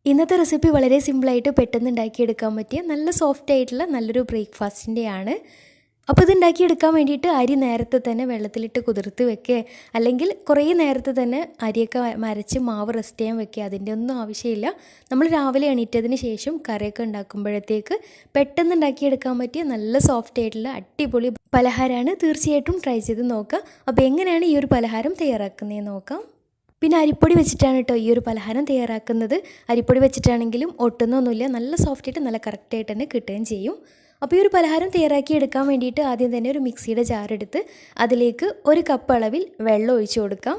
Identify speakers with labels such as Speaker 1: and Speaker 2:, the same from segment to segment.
Speaker 1: ഇന്നത്തെ റെസിപ്പി വളരെ സിമ്പിളായിട്ട് പെട്ടെന്ന് ഉണ്ടാക്കിയെടുക്കാൻ പറ്റിയ നല്ല സോഫ്റ്റ് ആയിട്ടുള്ള നല്ലൊരു ബ്രേക്ക്ഫാസ്റ്റിൻ്റെയാണ്. അപ്പോൾ ഇത് ഉണ്ടാക്കിയെടുക്കാൻ വേണ്ടിയിട്ട് അരി നേരത്തെ തന്നെ വെള്ളത്തിലിട്ട് കുതിർത്ത് വെക്കുക, അല്ലെങ്കിൽ കുറേ നേരത്തെ തന്നെ അരിയൊക്കെ മരച്ച് മാവ് റെസ്റ്റ് ചെയ്യാൻ വെക്കുക. അതിൻ്റെ ഒന്നും ആവശ്യമില്ല. നമ്മൾ രാവിലെ എണീറ്റതിന് ശേഷം കറിയൊക്കെ ഉണ്ടാക്കുമ്പോഴത്തേക്ക് പെട്ടെന്ന് ഉണ്ടാക്കിയെടുക്കാൻ പറ്റിയ നല്ല സോഫ്റ്റ് ആയിട്ടുള്ള അടിപൊളി പലഹാരമാണ്. തീർച്ചയായിട്ടും ട്രൈ ചെയ്ത് നോക്കുക. അപ്പോൾ എങ്ങനെയാണ് ഈ ഒരു പലഹാരം തയ്യാറാക്കുന്നതെന്ന് നോക്കാം. പിന്നെ അരിപ്പൊടി വെച്ചിട്ടാണ് കേട്ടോ ഈ ഒരു പലഹാരം തയ്യാറാക്കുന്നത്. അരിപ്പൊടി വെച്ചിട്ടാണെങ്കിലും ഒട്ടുന്നൊന്നുമില്ല, നല്ല സോഫ്റ്റായിട്ട് നല്ല കറക്റ്റായിട്ട് തന്നെ കിട്ടുകയും ചെയ്യും. അപ്പോൾ ഈ ഒരു പലഹാരം തയ്യാറാക്കി എടുക്കാൻ വേണ്ടിയിട്ട് ആദ്യം തന്നെ ഒരു മിക്സിയുടെ ജാറെടുത്ത് അതിലേക്ക് 1 കപ്പ് അളവിൽ വെള്ളം ഒഴിച്ചു കൊടുക്കാം.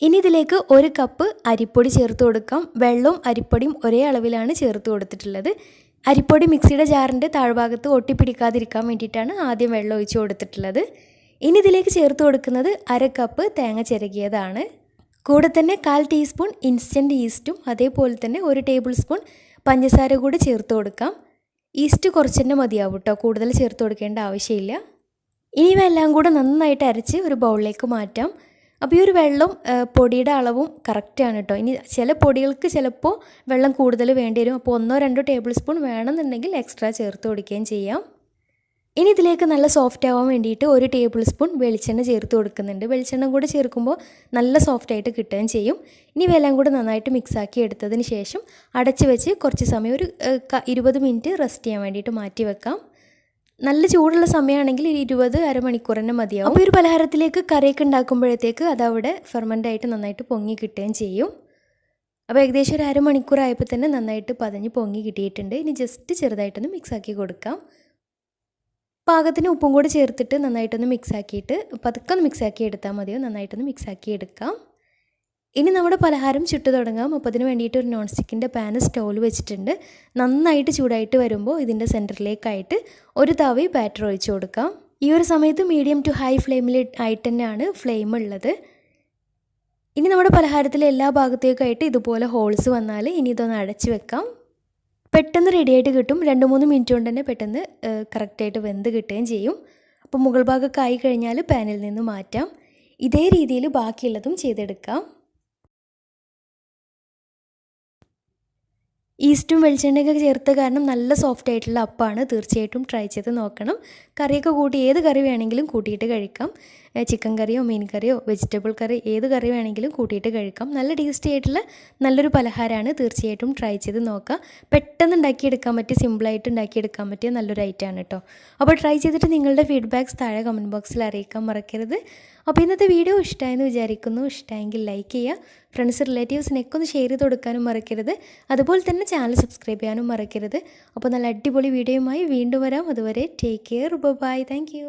Speaker 1: ഇനി ഇതിലേക്ക് 1 കപ്പ് അരിപ്പൊടി ചേർത്ത് കൊടുക്കാം. വെള്ളവും അരിപ്പൊടിയും ഒരേ അളവിലാണ് ചേർത്ത് കൊടുത്തിട്ടുള്ളത്. അരിപ്പൊടി മിക്സിയുടെ ജാറിൻ്റെ താഴ്ഭാഗത്ത് ഒട്ടിപ്പിടിക്കാതിരിക്കാൻ വേണ്ടിയിട്ടാണ് ആദ്യം വെള്ളം ഒഴിച്ചു കൊടുത്തിട്ടുള്ളത്. ഇനി ഇതിലേക്ക് ചേർത്ത് കൊടുക്കുന്നത് 1/2 കപ്പ് തേങ്ങ ചിരകിയതാണ്. കൂടെ തന്നെ 1/4 ടീസ്പൂൺ ഇൻസ്റ്റൻറ്റ് ഈസ്റ്റും അതേപോലെ തന്നെ 1 ടേബിൾ സ്പൂൺ പഞ്ചസാര കൂടി ചേർത്ത് കൊടുക്കാം. ഈസ്റ്റ് കുറച്ച് തന്നെ മതിയാവും കേട്ടോ, കൂടുതൽ ചേർത്ത് കൊടുക്കേണ്ട ആവശ്യമില്ല. ഇനി ഇവയെല്ലാം കൂടെ നന്നായിട്ട് അരച്ച് ഒരു ബൗളിലേക്ക് മാറ്റാം. അപ്പോൾ ഈ ഒരു വെള്ളം പൊടിയുടെ അളവും കറക്റ്റാണ് കേട്ടോ. ഇനി ചില പൊടികൾക്ക് ചിലപ്പോൾ വെള്ളം കൂടുതൽ വേണ്ടി വരും. അപ്പോൾ 1-2 ടേബിൾ സ്പൂൺ വേണമെന്നുണ്ടെങ്കിൽ എക്സ്ട്രാ ചേർത്ത് കൊടുക്കുകയും ചെയ്യാം. ഇനി ഇതിലേക്ക് നല്ല സോഫ്റ്റ് ആവാൻ വേണ്ടിയിട്ട് 1 ടേബിൾ സ്പൂൺ വെളിച്ചെണ്ണ ചേർത്ത് കൊടുക്കുന്നുണ്ട്. വെളിച്ചെണ്ണ കൂടെ ചേർക്കുമ്പോൾ നല്ല സോഫ്റ്റായിട്ട് കിട്ടുകയും ചെയ്യും. ഇനി ഇവയെല്ലാം കൂടെ നന്നായിട്ട് മിക്സാക്കി എടുത്തതിന് ശേഷം അടച്ച് വെച്ച് കുറച്ച് സമയം ഒരു 20 മിനിറ്റ് റെസ്റ്റ് ചെയ്യാൻ വേണ്ടിയിട്ട് മാറ്റി വെക്കാം. നല്ല ചൂടുള്ള സമയമാണെങ്കിൽ 20 അരമണിക്കൂർ തന്നെ മതിയാവും. അപ്പോൾ ഈ ഒരു പലഹാരത്തിലേക്ക് കറിയൊക്കെ ഉണ്ടാക്കുമ്പോഴത്തേക്ക് അതവിടെ ഫെർമെൻ്റായിട്ട് നന്നായിട്ട് പൊങ്ങി കിട്ടുകയും ചെയ്യും. അപ്പോൾ ഏകദേശം ഒരു അരമണിക്കൂർ ആയപ്പോൾ തന്നെ നന്നായിട്ട് പതഞ്ഞ് പൊങ്ങി കിട്ടിയിട്ടുണ്ട്. ഇനി ജസ്റ്റ് ചെറുതായിട്ടൊന്ന് മിക്സാക്കി കൊടുക്കാം. പാകത്തിന് ഉപ്പും കൂടി ചേർത്തിട്ട് നന്നായിട്ടൊന്ന് മിക്സാക്കിയിട്ട് പതുക്കെ ഒന്ന് മിക്സാക്കി എടുത്താൽ മതിയോ. നന്നായിട്ടൊന്ന് മിക്സാക്കി എടുക്കാം. ഇനി നമ്മുടെ പലഹാരം ചുട്ടു തുടങ്ങാം. അപ്പോൾ അതിന് വേണ്ടിയിട്ട് ഒരു നോൺ സ്റ്റിക്കിൻ്റെ പാന് സ്റ്റൗവിൽ വെച്ചിട്ടുണ്ട്. നന്നായിട്ട് ചൂടായിട്ട് വരുമ്പോൾ ഇതിൻ്റെ സെൻറ്ററിലേക്കായിട്ട് ഒരു തവി ബാറ്റർ ഒഴിച്ചു കൊടുക്കാം. ഈ ഒരു സമയത്ത് മീഡിയം ടു ഹൈ ഫ്ലെയിമിൽ ആയിട്ട് തന്നെയാണ് ഫ്ലെയിം ഉള്ളത്. ഇനി നമ്മുടെ പലഹാരത്തിലെ എല്ലാ ഭാഗത്തേക്കായിട്ട് ഇതുപോലെ ഹോൾസ് വന്നാൽ ഇനി ഇതൊന്ന് അടച്ച് വെക്കാം. പെട്ടെന്ന് റെഡിയായിട്ട് കിട്ടും. 2-3 മിനിറ്റ് കൊണ്ട് തന്നെ പെട്ടെന്ന് കറക്റ്റായിട്ട് വെന്ത് കിട്ടുകയും ചെയ്യും. അപ്പോൾ മുകൾ ഭാഗമൊക്കെ ആയി കഴിഞ്ഞാൽ പാനിൽ നിന്ന് മാറ്റാം. ഇതേ രീതിയിൽ ബാക്കിയുള്ളതും ചെയ്തെടുക്കാം. ഈസ്റ്റും വെളിച്ചെണ്ണയൊക്കെ ചേർത്ത കാരണം നല്ല സോഫ്റ്റ് ആയിട്ടുള്ള അപ്പമാണ്. തീർച്ചയായിട്ടും ട്രൈ ചെയ്ത് നോക്കണം. കറിയൊക്കെ കൂട്ടി ഏത് കറി വേണമെങ്കിലും കൂട്ടിയിട്ട് കഴിക്കാം. ചിക്കൻ കറിയോ മീൻ കറിയോ വെജിറ്റബിൾ കറി ഏത് കറി വേണമെങ്കിലും കൂട്ടിയിട്ട് കഴിക്കാം. നല്ല ടേസ്റ്റി ആയിട്ടുള്ള നല്ലൊരു പലഹാരമാണ്. തീർച്ചയായിട്ടും ട്രൈ ചെയ്ത് നോക്കുക. പെട്ടെന്ന് ഉണ്ടാക്കിയെടുക്കാൻ പറ്റിയ സിമ്പിളായിട്ട് ഉണ്ടാക്കിയെടുക്കാൻ പറ്റിയ നല്ലൊരു ഐറ്റമാണ് കേട്ടോ. അപ്പോൾ ട്രൈ ചെയ്തിട്ട് നിങ്ങളുടെ ഫീഡ്ബാക്ക്സ് താഴെ കമൻറ്റ് ബോക്സിൽ അറിയിക്കാൻ മറക്കരുത്. അപ്പോൾ ഇന്നത്തെ വീഡിയോ ഇഷ്ടമായെന്ന് വിചാരിക്കുന്നു. ഇഷ്ടമായെങ്കിൽ ലൈക്ക് ചെയ്യുക. ഫ്രണ്ട്സ് റിലേറ്റീവ്സിനൊക്കെ ഒന്ന് ഷെയർ ചെയ്ത് കൊടുക്കാനും മറക്കരുത്. അതുപോലെ തന്നെ ചാനൽ സബ്സ്ക്രൈബ് ചെയ്യാനും മറക്കരുത്. അപ്പോൾ നല്ല അടിപൊളി വീഡിയോയുമായി വീണ്ടും വരാം. അതുവരെ take care. Bye. Thank U.